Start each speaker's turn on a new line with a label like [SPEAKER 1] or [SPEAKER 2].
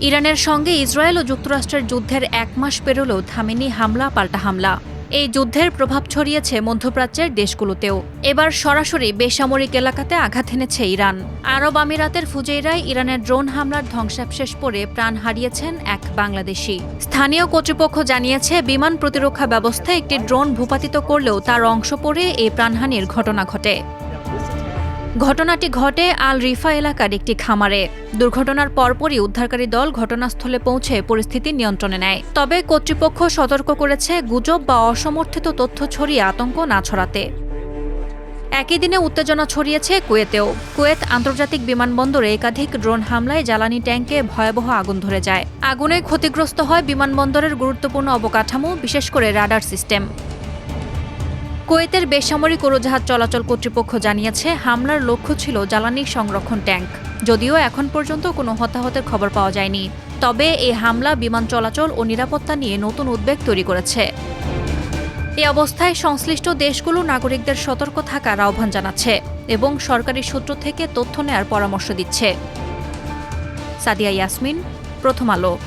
[SPEAKER 1] ইরানের সঙ্গে ইসরায়েল ও যুক্তরাষ্ট্রের যুদ্ধের ১ মাস পেরোলেও থামেনি হামলা পাল্টা হামলা। এই যুদ্ধের প্রভাব ছড়িয়েছে মধ্যপ্রাচ্যের দেশগুলোতেও। এবার সরাসরি বেসামরিক এলাকাতে আঘাত এনেছে ইরান। আরব আমিরাতের ফুজাইরায় ইরানের ড্রোন হামলার ধ্বংসাবশেষ পড়ে প্রাণ হারিয়েছেন এক বাংলাদেশি। স্থানীয় কর্তৃপক্ষ জানিয়েছে, বিমান প্রতিরক্ষা ব্যবস্থায় একটি ড্রোন ভূপাতিত করলেও তার অংশ পড়ে এই প্রাণহানির ঘটনা ঘটে। ঘটনাটি ঘটে আল রিফা এলাকার একটি খামারে। দুর্ঘটনার পরপরই উদ্ধারকারী দল ঘটনাস্থলে পৌঁছে পরিস্থিতি নিয়ন্ত্রণে নেয়। তবে কর্তৃপক্ষ সতর্ক করেছে, গুজব বা অসমর্থিত তথ্য ছড়িয়ে আতঙ্ক না ছড়াতে। একই দিনে উত্তেজনা ছড়িয়েছে কুয়েতেও। কুয়েত আন্তর্জাতিক বিমানবন্দরে একাধিক ড্রোন হামলায় জ্বালানি ট্যাঙ্কে ভয়াবহ আগুন ধরে যায়। আগুনে ক্ষতিগ্রস্ত হয় বিমানবন্দরের গুরুত্বপূর্ণ অবকাঠামো, বিশেষ করে রাডার সিস্টেম। কুয়েতের বেসামরিক উড়োজাহাজ চলাচল কর্তৃপক্ষ জানিয়েছে, হামলার লক্ষ্য ছিল জ্বালানি সংরক্ষণ ট্যাঙ্ক। যদিও এখন পর্যন্ত কোনো হতাহতের খবর পাওয়া যায়নি। তবে এই হামলা বিমান চলাচল ও নিরাপত্তা নিয়ে নতুন উদ্বেগ তৈরি করেছে। এই অবস্থায় সংশ্লিষ্ট দেশগুলো নাগরিকদের সতর্ক থাকার আহ্বান জানাচ্ছে এবং সরকারি সূত্র থেকে তথ্য নেয়ার পরামর্শ দিচ্ছে। সাদিয়া ইয়াসমিন, প্রথম আলো।